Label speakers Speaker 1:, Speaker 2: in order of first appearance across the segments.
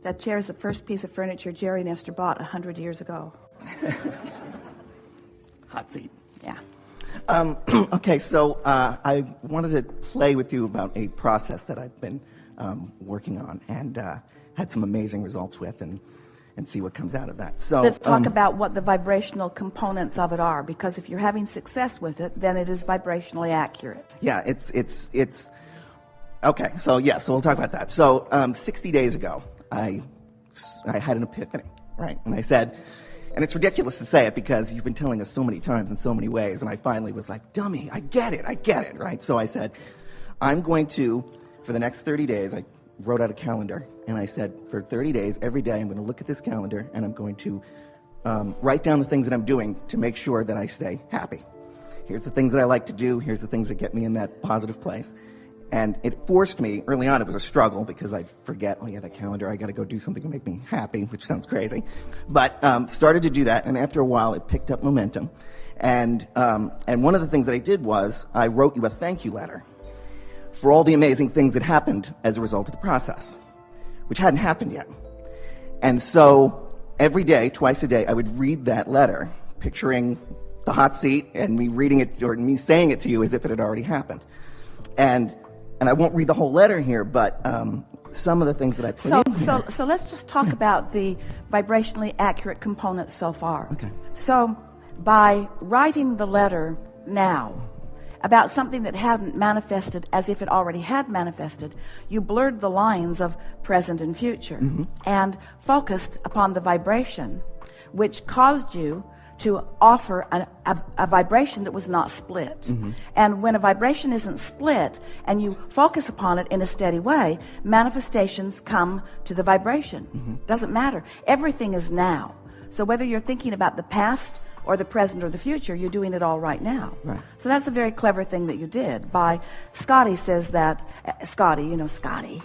Speaker 1: That chair is the first piece of furniture Jerry Nestor bought 100 years ago.
Speaker 2: Hot seat.
Speaker 1: Yeah.
Speaker 2: Okay, so I wanted to play with you about a process that I've been working on and had some amazing results with, and see what comes out of that. So
Speaker 1: let's talk about what the vibrational components of it are, because if you're having success with it, then it is vibrationally accurate.
Speaker 2: Yeah, it's okay. So we'll talk about that. So 60 days ago, I had an epiphany, right? And I said, and it's ridiculous to say it because you've been telling us so many times in so many ways, and I finally was like, dummy, I get it, right? So I said, I'm going to, for the next 30 days, I wrote out a calendar, and I said, for 30 days, every day, I'm going to look at this calendar, and I'm going to write down the things that I'm doing to make sure that I stay happy. Here's the things that I like to do. Here's the things that get me in that positive place. And it forced me, early on it was a struggle because I'd forget, oh yeah, that calendar, I got to go do something to make me happy, which sounds crazy. But started to do that, and after a while, it picked up momentum. And one of the things that I did was I wrote you a thank you letter for all the amazing things that happened as a result of the process, which hadn't happened yet. And so every day, twice a day, I would read that letter, picturing the hot seat and me reading it, or me saying it to you as if it had already happened. And I won't read the whole letter here, but some of the things that I put in here.
Speaker 1: So let's just talk about the vibrationally accurate components so far.
Speaker 2: Okay.
Speaker 1: So by writing the letter now about something that hadn't manifested as if it already had manifested, you blurred the lines of present and future and focused upon the vibration, which caused you to offer a vibration that was not split. And when a vibration isn't split and you focus upon it in a steady way, manifestations come to the vibration. Doesn't matter. Everything is now. So whether you're thinking about the past or the present or the future, you're doing it all right now.
Speaker 2: Right.
Speaker 1: So that's a very clever thing that you did. Scotty says that, Scotty, you know Scotty,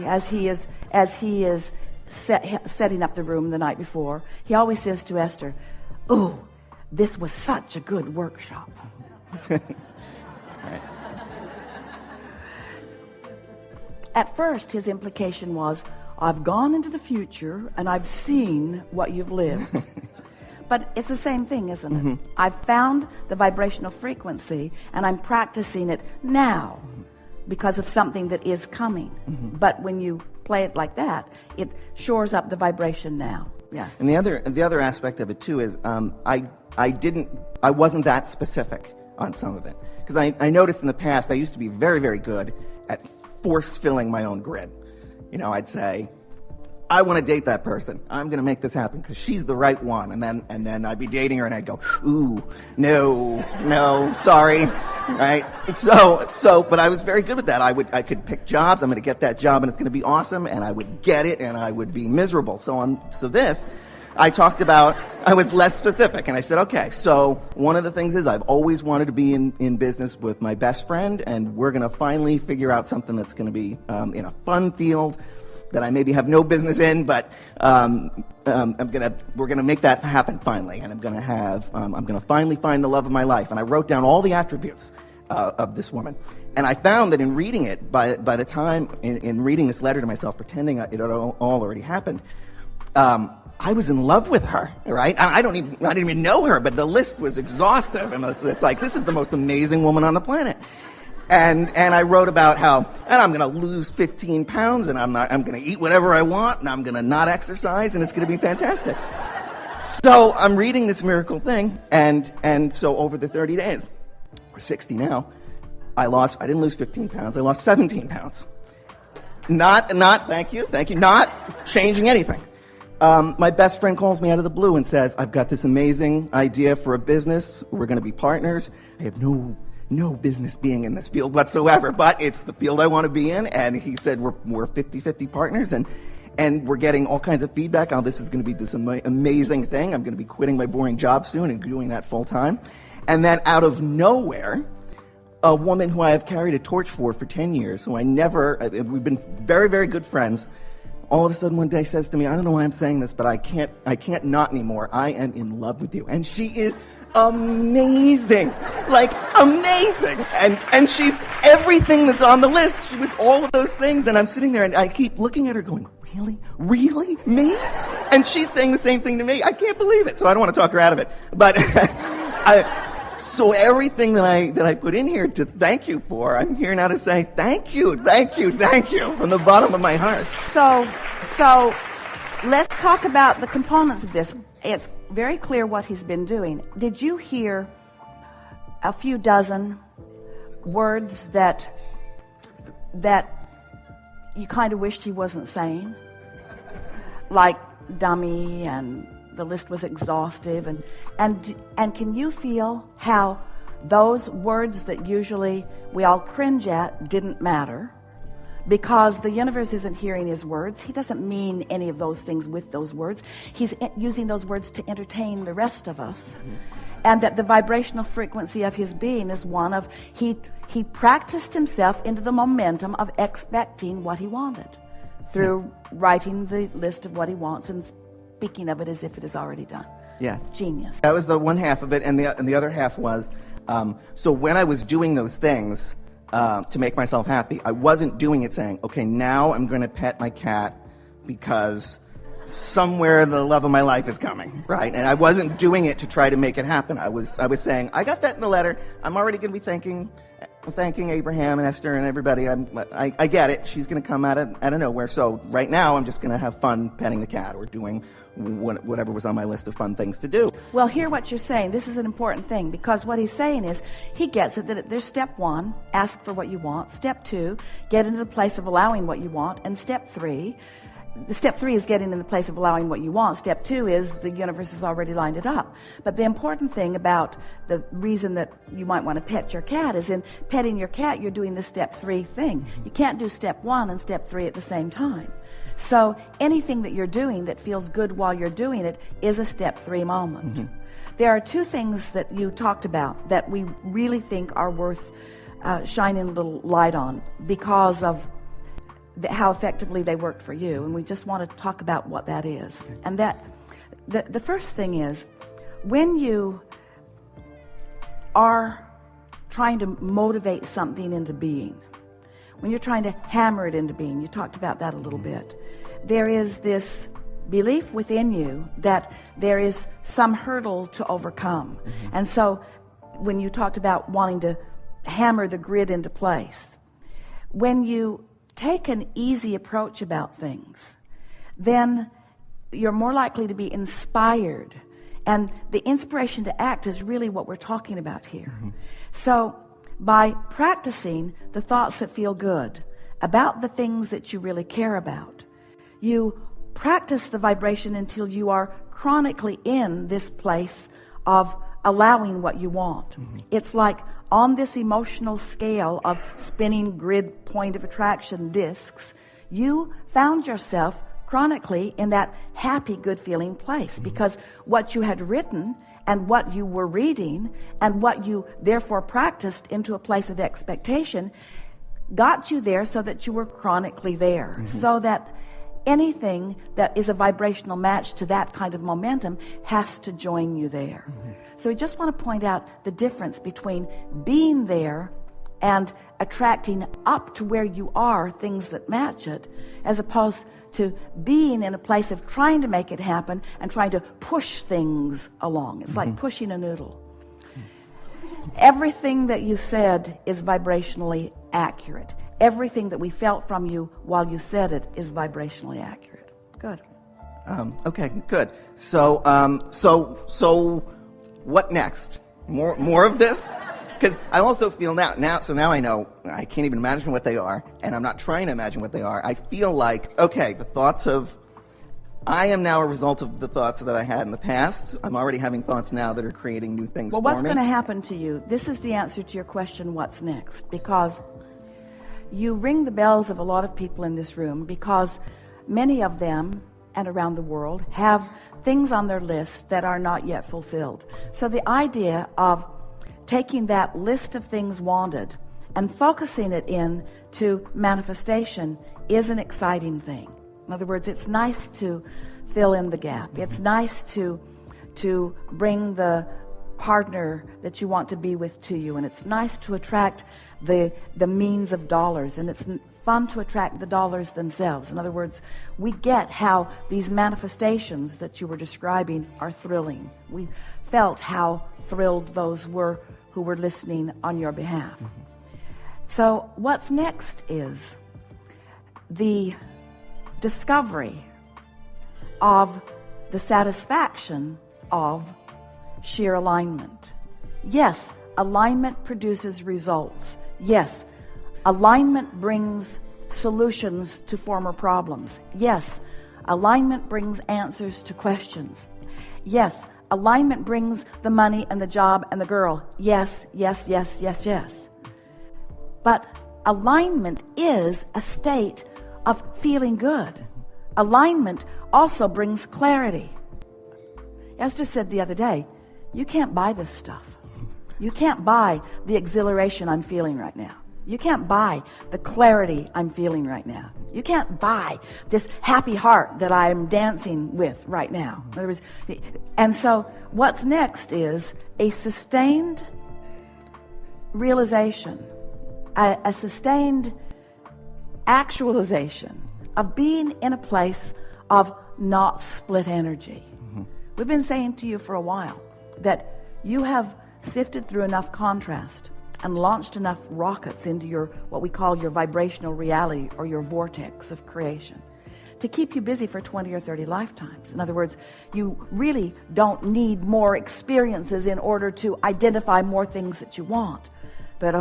Speaker 1: as he is setting up the room the night before, he always says to Esther, "Ooh, this was such a good workshop."
Speaker 2: Right.
Speaker 1: At first, his implication was, I've gone into the future and I've seen what you've lived. But it's the same thing, isn't it? I've found the vibrational frequency and I'm practicing it now because of something that is coming. But when you play it like that, it shores up the vibration now. Yes.
Speaker 2: And the other aspect of it too is I wasn't that specific on some of it, because I noticed in the past I used to be very, very good at force filling my own grid. You know, I'd say, I want to date that person. I'm going to make this happen because she's the right one. And then I'd be dating her and I'd go, ooh, no, sorry. Right? So, but I was very good with that. I could pick jobs. I'm going to get that job and it's going to be awesome. And I would get it and I would be miserable. So this, I talked about, I was less specific. And I said, okay, so one of the things is I've always wanted to be in business with my best friend, and we're going to finally figure out something that's going to be in a fun field that I maybe have no business in, but we're gonna make that happen finally, and I'm gonna finally find the love of my life. And I wrote down all the attributes of this woman, and I found that in reading it, by the time in reading this letter to myself, pretending it had all already happened, I was in love with her. Right? I didn't even know her, but the list was exhaustive, and it's like, this is the most amazing woman on the planet. And I wrote about how, and I'm going to lose 15 pounds, and I'm going to eat whatever I want, and I'm going to not exercise, and it's going to be fantastic. So I'm reading this miracle thing, and so over the 30 days, or 60 now, I didn't lose 15 pounds, I lost 17 pounds. Not, thank you, not changing anything. My best friend calls me out of the blue and says, I've got this amazing idea for a business, we're going to be partners, I have no business being in this field whatsoever, but it's the field I want to be in. And he said, we're 50-50 partners, and we're getting all kinds of feedback on this is going to be this amazing thing. I'm going to be quitting my boring job soon and doing that full time. And then out of nowhere, a woman who I have carried a torch for 10 years, who we've been very, very good friends, all of a sudden one day says to me, I don't know why I'm saying this, but I can't not anymore. I am in love with you. And she is amazing. Like, amazing. And she's everything that's on the list. She was all of those things. And I'm sitting there and I keep looking at her going, really? Really? Me? And she's saying the same thing to me. I can't believe it. So I don't want to talk her out of it. But so everything that I put in here to thank you for, I'm here now to say thank you from the bottom of my heart.
Speaker 1: So let's talk about the components of this. It's very clear what he's been doing. Did you hear a few dozen words that you kind of wished he wasn't saying? Like dummy, and the list was exhaustive, and can you feel how those words that usually we all cringe at didn't matter? Because the universe isn't hearing his words. He doesn't mean any of those things with those words. He's using those words to entertain the rest of us. And that the vibrational frequency of his being is one of, he practiced himself into the momentum of expecting what he wanted through writing the list of what he wants and speaking of it as if it is already done.
Speaker 2: Yeah.
Speaker 1: Genius.
Speaker 2: That was the one half of it, and the other half was, so when I was doing those things to make myself happy, I wasn't doing it saying, okay, now I'm going to pet my cat because somewhere the love of my life is coming, right? And I wasn't doing it to try to make it happen. I was saying, I got that in the letter. I'm already going to be thanking Abraham and Esther and everybody. I get it. She's going to come out of nowhere. So right now, I'm just going to have fun petting the cat or doing whatever was on my list of fun things to do.
Speaker 1: Well, hear what you're saying. This is an important thing, because what he's saying is he gets it that there's step 1, ask for what you want. Step 2, get into the place of allowing what you want. And step 3 is getting in the place of allowing what you want. Step 2 is the universe has already lined it up. But the important thing about the reason that you might want to pet your cat is in petting your cat, you're doing the step 3 thing. You can't do step 1 and step 3 at the same time. So anything that you're doing that feels good while you're doing it is a step 3 moment. Mm-hmm. There are 2 things that you talked about that we really think are worth shining a little light on because of how effectively they worked for you, and we just want to talk about what that is. And that the first thing is, when you are trying to motivate something into being, when you're trying to hammer it into being, you talked about that a little bit, there is this belief within you that there is some hurdle to overcome. Mm-hmm. And so when you talked about wanting to hammer the grid into place, when you take an easy approach about things, then you're more likely to be inspired. And the inspiration to act is really what we're talking about here. Mm-hmm. So by practicing the thoughts that feel good about the things that you really care about, you practice the vibration until you are chronically in this place of allowing what you want. Mm-hmm. It's like on this emotional scale of spinning grid point of attraction discs, you found yourself chronically in that happy, good feeling place, mm-hmm. because what you had written and what you were reading and what you therefore practiced into a place of expectation got you there so that you were chronically there. Mm-hmm. So that anything that is a vibrational match to that kind of momentum has to join you there. Mm-hmm. So we just want to point out the difference between being there and attracting up to where you are things that match it, as opposed to being in a place of trying to make it happen and trying to push things along. It's like pushing a noodle. Everything that you said is vibrationally accurate. Everything that we felt from you while you said it is vibrationally accurate. Good.
Speaker 2: Okay, good. So what next? More of this? Because I also feel now I know I can't even imagine what they are, and I'm not trying to imagine what they are. I feel like, okay, the thoughts of, I am now a result of the thoughts that I had in the past. I'm already having thoughts now that are creating new things for me.
Speaker 1: Well, what's going to happen to you? This is the answer to your question, what's next? Because you ring the bells of a lot of people in this room, because many of them and around the world have things on their list that are not yet fulfilled. So the idea of taking that list of things wanted and focusing it in to manifestation is an exciting thing. In other words, it's nice to fill in the gap. It's nice to bring the partner that you want to be with to you, and it's nice to attract the means of dollars, and it's fun to attract the dollars themselves. In other words, we get how these manifestations that you were describing are thrilling. We felt how thrilled those were who were listening on your behalf. So what's next is the discovery of the satisfaction of sheer alignment. Yes, alignment produces results. Yes, alignment brings solutions to former problems. Yes, alignment brings answers to questions. Yes, alignment brings the money and the job and the girl. Yes, yes, yes, yes, yes. But alignment is a state of feeling good. Alignment also brings clarity. As just said the other day, you can't buy this stuff. You can't buy the exhilaration I'm feeling right now. You can't buy the clarity I'm feeling right now. You can't buy this happy heart that I'm dancing with right now. In other words, and so what's next is a sustained realization, a sustained actualization of being in a place of not split energy. We've been saying to you for a while that you have sifted through enough contrast and launched enough rockets into your, what we call your vibrational reality or your vortex of creation, to keep you busy for 20 or 30 lifetimes. In other words, you really don't need more experiences in order to identify more things that you want. But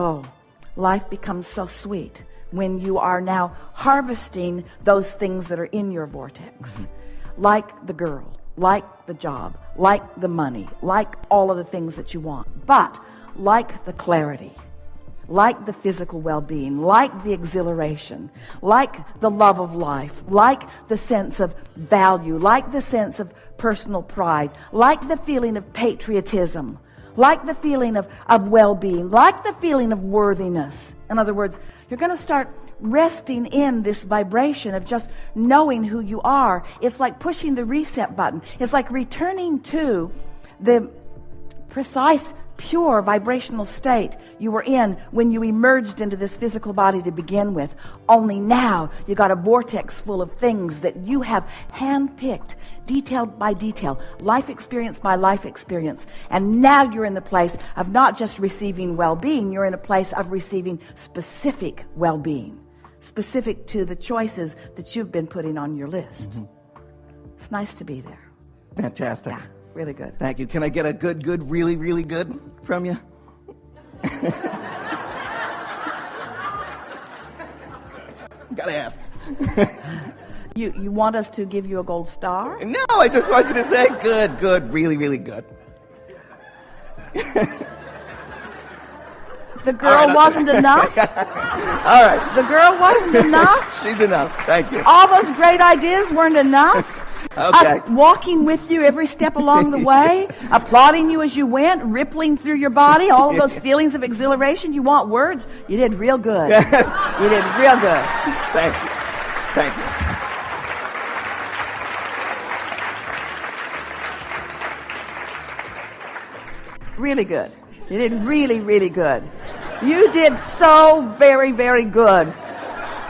Speaker 1: life becomes so sweet when you are now harvesting those things that are in your vortex, like the girl, like the job, like the money, like all of the things that you want, but like the clarity, like the physical well-being, like the exhilaration, like the love of life, like the sense of value, like the sense of personal pride, like the feeling of patriotism, like the feeling of well-being, like the feeling of worthiness. In other words, you're going to start resting in this vibration of just knowing who you are. It's like pushing the reset button. It's like returning to the precise, pure vibrational state you were in when you emerged into this physical body to begin with. Only now you got a vortex full of things that you have handpicked, detail by detail, life experience by life experience. And now you're in the place of not just receiving well-being, you're in a place of receiving specific well-being, specific to the choices that you've been putting on your list. It's nice to be there.
Speaker 2: Fantastic.
Speaker 1: Yeah, really good.
Speaker 2: Thank you. Can I get a good, really, really good from you? Gotta ask.
Speaker 1: You want us to give you a gold star?
Speaker 2: No, I just want you to say good, really, really good.
Speaker 1: The girl wasn't enough?
Speaker 2: All right.
Speaker 1: The girl wasn't enough?
Speaker 2: She's enough. Thank you.
Speaker 1: All those great ideas weren't enough?
Speaker 2: Okay.
Speaker 1: Us walking with you every step along the way, applauding you as you went, rippling through your body, all of those feelings of exhilaration. You want words? You did real good. You did real good.
Speaker 2: Thank you. Thank you.
Speaker 1: Really good. You did really, really good. You did so very, very good.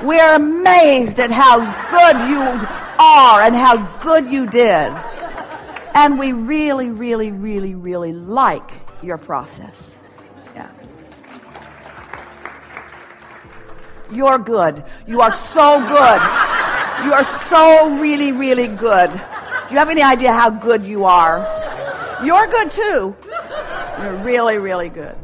Speaker 1: We're amazed at how good you are and how good you did. And we really, really, really, really like your process. Yeah. You're good. You are so good. You are so really, really good. Do you have any idea how good you are? You're good too. You're really, really good.